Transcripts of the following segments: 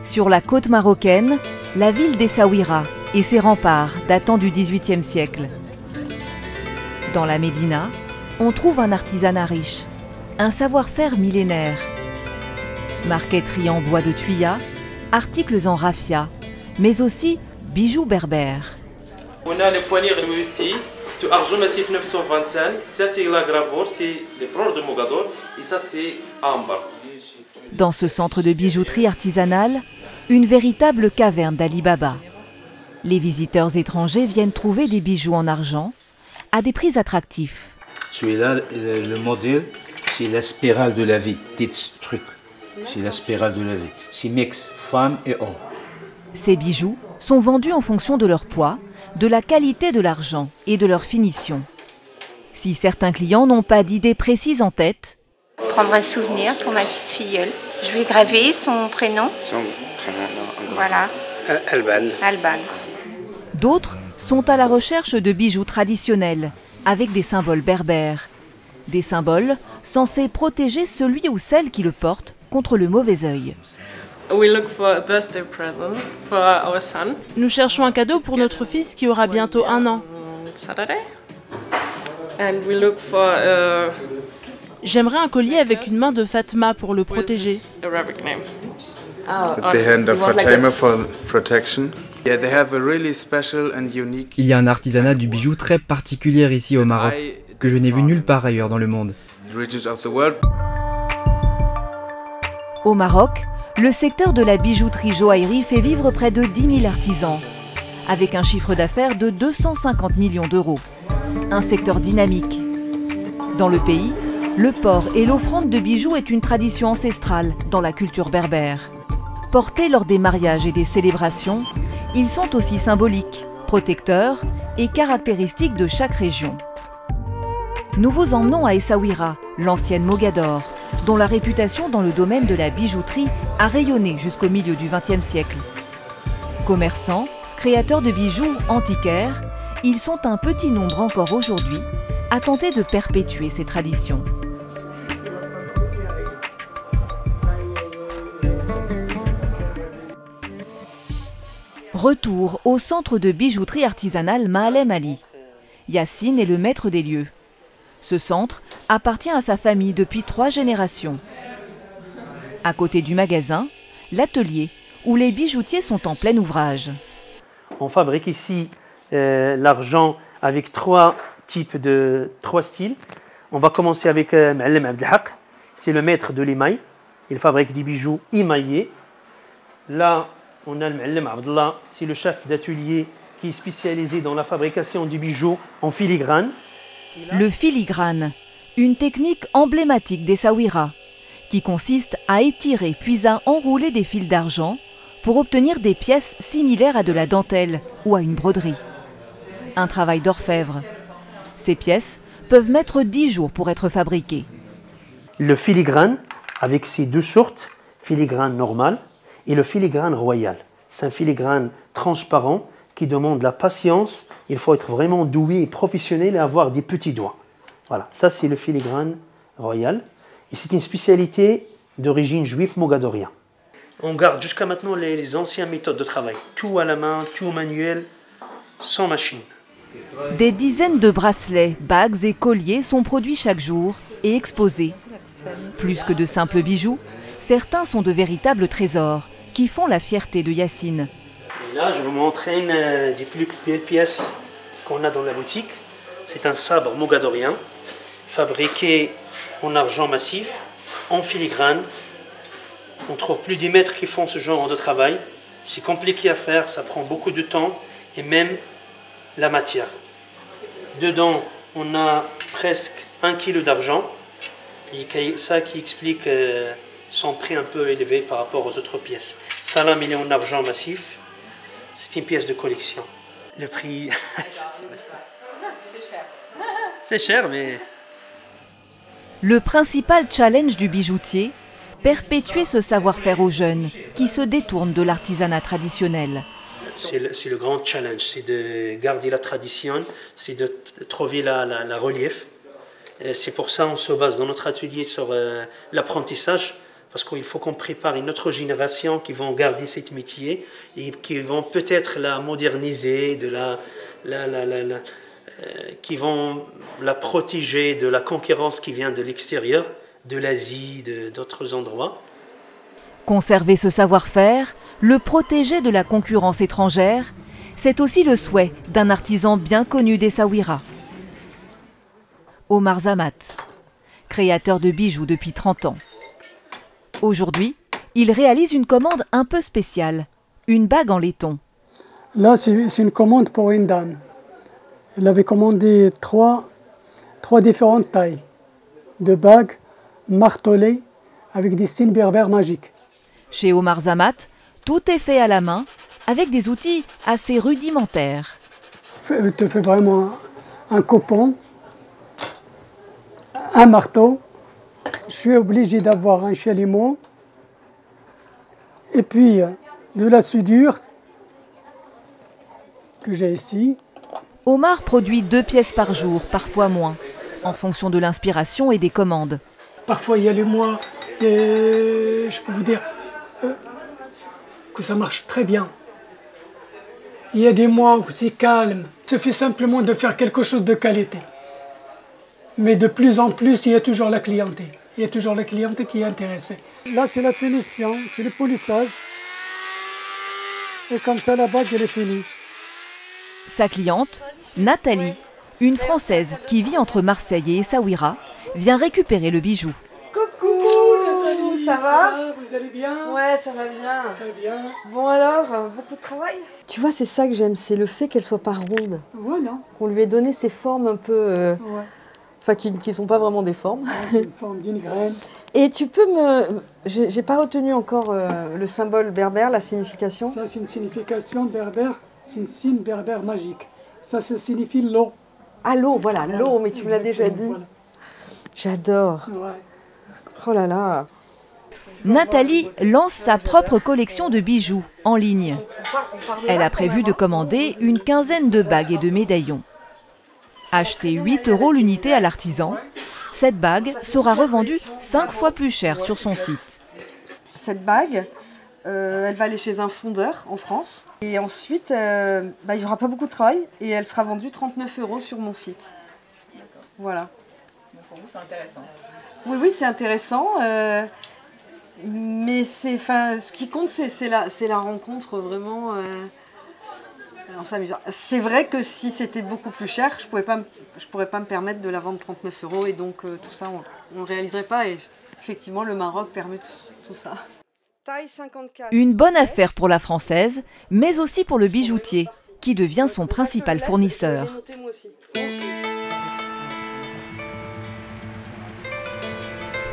Sur la côte marocaine, la ville d'Essaouira et ses remparts datant du XVIIIe siècle. Dans la Médina, on trouve un artisanat riche, un savoir-faire millénaire. Marqueterie en bois de tuya, articles en raffia, mais aussi bijoux berbères. On a les poignées ici, tout argent massif 925, ça c'est la gravure, c'est les fleurs de Mogador, et ça c'est ambre. Dans ce centre de bijouterie artisanale, une véritable caverne d'Ali Baba. Les visiteurs étrangers viennent trouver des bijoux en argent à des prix attractifs. Celui-là, le modèle, c'est la spirale de la vie, petit truc. C'est la spirale de la vie. C'est mix, femme et homme. Ces bijoux sont vendus en fonction de leur poids, de la qualité de l'argent et de leur finition. Si certains clients n'ont pas d'idée précise en tête, prendre un souvenir pour ma petite filleule. Je vais graver son prénom. Voilà. Alban. Alban. D'autres sont à la recherche de bijoux traditionnels avec des symboles berbères. Des symboles censés protéger celui ou celle qui le porte contre le mauvais œil. Nous cherchons un cadeau pour notre fils qui aura bientôt 1 an. J'aimerais un collier avec une main de Fatma pour le protéger. Il y a un artisanat du bijou très particulier ici au Maroc, que je n'ai vu nulle part ailleurs dans le monde. Au Maroc, le secteur de la bijouterie joaillerie fait vivre près de 10 000 artisans, avec un chiffre d'affaires de 250 millions d'euros. Un secteur dynamique. Dans le pays, le port et l'offrande de bijoux est une tradition ancestrale dans la culture berbère. Portés lors des mariages et des célébrations, ils sont aussi symboliques, protecteurs et caractéristiques de chaque région. Nous vous emmenons à Essaouira, l'ancienne Mogador, dont la réputation dans le domaine de la bijouterie a rayonné jusqu'au milieu du XXe siècle. Commerçants, créateurs de bijoux antiquaires, ils sont un petit nombre encore aujourd'hui à tenter de perpétuer ces traditions. Retour au centre de bijouterie artisanale Mahalem Ali. Yassine est le maître des lieux. Ce centre appartient à sa famille depuis 3 générations. À côté du magasin, l'atelier où les bijoutiers sont en plein ouvrage. On fabrique ici l'argent avec 3 styles. On va commencer avec Ma'allem Abdelhaq, c'est le maître de l'émail. Il fabrique des bijoux émaillés. Là, on a le Ma'allem Abdallah, c'est le chef d'atelier qui est spécialisé dans la fabrication du bijou en filigrane. Le filigrane, une technique emblématique d'Essaouira, qui consiste à étirer puis à enrouler des fils d'argent pour obtenir des pièces similaires à de la dentelle ou à une broderie. Un travail d'orfèvre. Ces pièces peuvent mettre 10 jours pour être fabriquées. Le filigrane, avec ses 2 sortes, filigrane normal et le filigrane royal. C'est un filigrane transparent qui demande la patience. Il faut être vraiment doué et professionnel et avoir des petits doigts. Voilà, ça c'est le filigrane royal. Et c'est une spécialité d'origine juive mogadorien. On garde jusqu'à maintenant les anciennes méthodes de travail. Tout à la main, tout manuel, sans machine. Des dizaines de bracelets, bagues et colliers sont produits chaque jour et exposés. Plus que de simples bijoux, certains sont de véritables trésors qui font la fierté de Yassine. Et là, je vous montre une des plus belles pièces qu'on a dans la boutique. C'est un sabre mogadorien, fabriqué en argent massif, en filigrane. On trouve plus des maîtres qui font ce genre de travail. C'est compliqué à faire, ça prend beaucoup de temps et même la matière. Dedans, on a presque 1 kg d'argent. Et ça qui explique son prix un peu élevé par rapport aux autres pièces. Ça là, il est en argent massif. C'est une pièce de collection. Le prix, c'est cher. C'est cher, mais... Le principal challenge du bijoutier, perpétuer ce savoir-faire aux jeunes qui se détournent de l'artisanat traditionnel. C'est le grand challenge, c'est de garder la tradition, c'est de trouver la relief. C'est pour ça qu'on se base dans notre atelier sur l'apprentissage, parce qu'il faut qu'on prépare une autre génération qui vont garder ce métier et qui vont peut-être la moderniser, qui vont la protéger de la concurrence qui vient de l'extérieur, de l'Asie, d'autres endroits. Conserver ce savoir-faire, le protéger de la concurrence étrangère, c'est aussi le souhait d'un artisan bien connu d'Essaouira. Omar Zamat, créateur de bijoux depuis 30 ans. Aujourd'hui, il réalise une commande un peu spéciale, une bague en laiton. Là, c'est une commande pour une dame. Elle avait commandé trois différentes tailles de bagues martelées avec des signes berbères magiques. Chez Omar Zamat, tout est fait à la main avec des outils assez rudimentaires. Elle te fait vraiment un coupon, un marteau. Je suis obligé d'avoir un chalumeau et puis de la soudure que j'ai ici. Omar produit 2 pièces par jour, parfois moins, en fonction de l'inspiration et des commandes. Parfois, il y a les mois, je peux vous dire que ça marche très bien. Il y a des mois où c'est calme. Il suffit simplement de faire quelque chose de qualité. Mais de plus en plus, il y a toujours la clientèle. Il y a toujours la clientèle qui est intéressée. Là, c'est la finition, c'est le polissage. Et comme ça, la bague, elle est finie. Sa cliente, Nathalie, une Française qui vit entre Marseille et Essaouira, vient récupérer le bijou. Coucou Nathalie, ça va? Vous allez bien? Ouais, ça va bien. Très bien. Bon alors, beaucoup de travail? Tu vois, c'est ça que j'aime, c'est le fait qu'elle soit pas ronde. Voilà. Qu'on lui ait donné ces formes un peu... Ouais. Enfin, qui ne sont pas vraiment des formes. C'est une forme d'une graine. Et tu peux me... J'ai pas retenu encore le symbole berbère, la signification. Ça, c'est une signification berbère, c'est une signe berbère magique. Ça signifie l'eau. Ah, l'eau, voilà, l'eau, mais tu me l'as déjà dit. Voilà. J'adore. Ouais. Oh là là. Nathalie lance sa propre collection de bijoux en ligne. Elle a prévu de commander une quinzaine de bagues et de médaillons. Achetée 8 € l'unité à l'artisan, cette bague sera revendue 5 fois plus cher sur son site. Cette bague, elle va aller chez un fondeur en France. Et ensuite, il n'y aura pas beaucoup de travail et elle sera vendue 39 € sur mon site. Voilà. Donc pour vous, c'est intéressant. Oui, c'est intéressant. Mais ce qui compte, c'est la rencontre vraiment en s'amusant. C'est vrai que si c'était beaucoup plus cher, je pourrais pas me permettre de la vendre 39 € et donc tout ça, on ne réaliserait pas. Et effectivement, le Maroc permet tout ça. Taille 54. Une bonne affaire pour la Française, mais aussi pour le bijoutier, qui devient son principal fournisseur.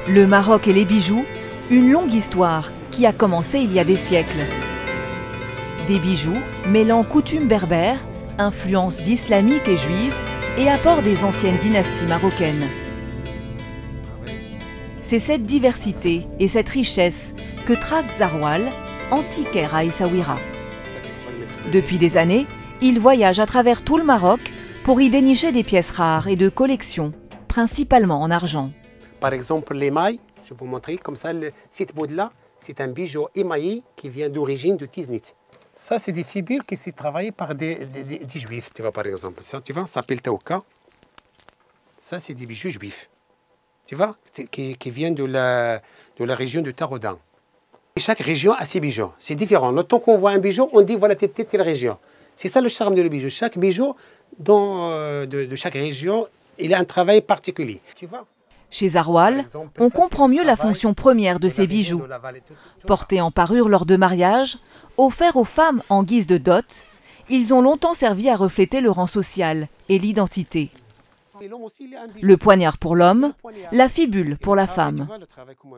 Le Maroc et les bijoux, une longue histoire qui a commencé il y a des siècles. Des bijoux mêlant coutumes berbères, influences islamiques et juives et apports des anciennes dynasties marocaines. C'est cette diversité et cette richesse que traque Zarwal, antiquaire à Essaouira. Depuis des années, il voyage à travers tout le Maroc pour y dénicher des pièces rares et de collection, principalement en argent. Par exemple, l'émail, je vais vous montrer comme ça, cette bout-là, c'est un bijou émaillé qui vient d'origine de Tiznit. Ça, c'est des fibres qui sont travaillées par des juifs, tu vois, par exemple. Ça, tu vois, ça s'appelle Taouka. Ça, c'est des bijoux juifs, tu vois, qui viennent de la région de Taroudant. Chaque région a ses bijoux, c'est différent. Le temps qu'on voit un bijou, on dit, voilà, telle région. C'est ça le charme de le bijou. Chaque bijou de chaque région, il a un travail particulier, tu vois. Chez Zarwal, on comprend mieux la fonction première de ces bijoux. Portés en parure lors de mariage, offerts aux femmes en guise de dot, ils ont longtemps servi à refléter le rang social et l'identité. Le poignard pour l'homme, la fibule pour la femme.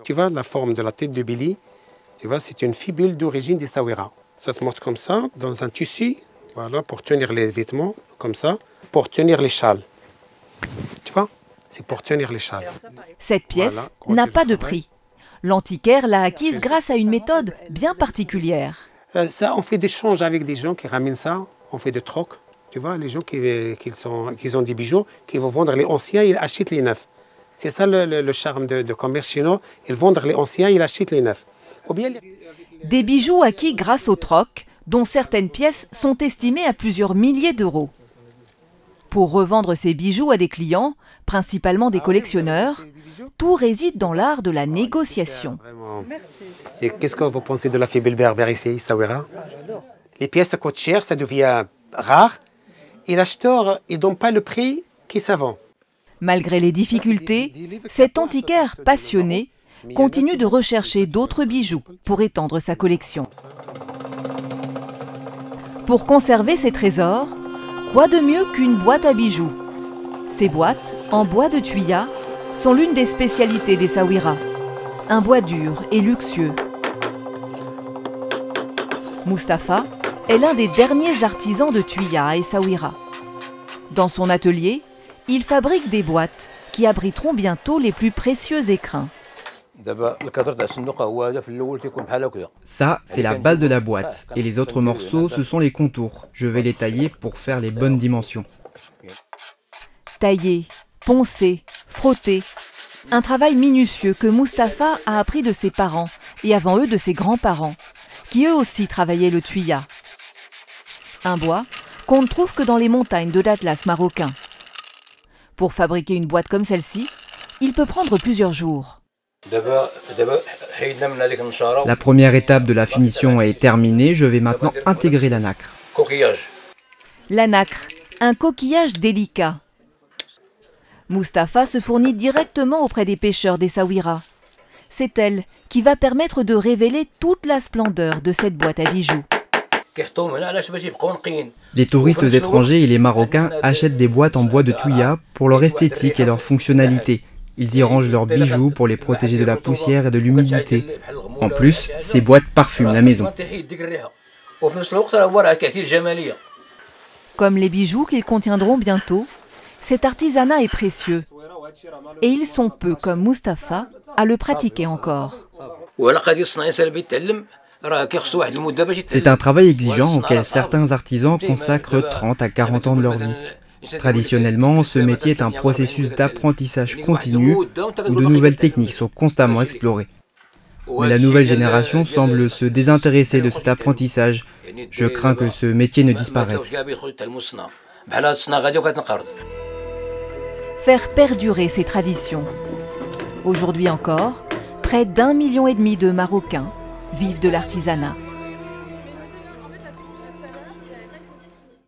Tu vois la forme de la tête de Billy, tu vois, c'est une fibule d'origine d'Essaouira. Ça te montre comme ça, dans un tissu, voilà, pour tenir les vêtements, comme ça, pour tenir les châles. Tu vois? C'est pour tenir les châles. Cette pièce n'a pas de prix. L'antiquaire l'a acquise grâce à une méthode bien particulière. Ça, on fait des échanges avec des gens qui ramènent ça, on fait des trocs. Tu vois, les gens qui ont des bijoux, qui vont vendre les anciens, ils achètent les neufs. C'est ça le charme de commerce chinois. Ils vendent les anciens, ils achètent les neufs. Ou bien Des bijoux acquis grâce au troc, dont certaines pièces sont estimées à plusieurs milliers d'euros. Pour revendre ces bijoux à des clients, principalement des collectionneurs, tout réside dans l'art de la négociation. Et qu'est-ce que vous pensez de la fibre berbère ici, Saouira? Les pièces ça coûtent cher, ça devient rare, et l'acheteur ne donne pas le prix qui ça vend. Malgré les difficultés, cet antiquaire passionné continue de rechercher d'autres bijoux pour étendre sa collection. Pour conserver ses trésors, quoi de mieux qu'une boîte à bijoux? Ces boîtes, en bois de tuya, sont l'une des spécialités des Saouira. Un bois dur et luxueux. Mustapha est l'un des derniers artisans de tuya à Essaouira. Dans son atelier, il fabrique des boîtes qui abriteront bientôt les plus précieux écrins. Ça, c'est la base de la boîte. Et les autres morceaux, ce sont les contours. Je vais les tailler pour faire les bonnes dimensions. Tailler, poncer, frotter. Un travail minutieux que Mustapha a appris de ses parents et avant eux de ses grands-parents, qui eux aussi travaillaient le tuya. Un bois qu'on ne trouve que dans les montagnes de l'Atlas marocain. Pour fabriquer une boîte comme celle-ci, il peut prendre plusieurs jours. La première étape de la finition est terminée, je vais maintenant intégrer la nacre. La nacre, un coquillage délicat. Mustapha se fournit directement auprès des pêcheurs d'Essaouira. C'est elle qui va permettre de révéler toute la splendeur de cette boîte à bijoux. Les touristes étrangers et les Marocains achètent des boîtes en bois de tuya pour leur esthétique et leur fonctionnalité. Ils y rangent leurs bijoux pour les protéger de la poussière et de l'humidité. En plus, ces boîtes parfument la maison. Comme les bijoux qu'ils contiendront bientôt, cet artisanat est précieux. Et ils sont peu, comme Mustapha, à le pratiquer encore. C'est un travail exigeant auquel certains artisans consacrent 30 à 40 ans de leur vie. Traditionnellement, ce métier est un processus d'apprentissage continu où de nouvelles techniques sont constamment explorées. Mais la nouvelle génération semble se désintéresser de cet apprentissage. Je crains que ce métier ne disparaisse. Faire perdurer ces traditions. Aujourd'hui encore, près d'1,5 million de Marocains vivent de l'artisanat.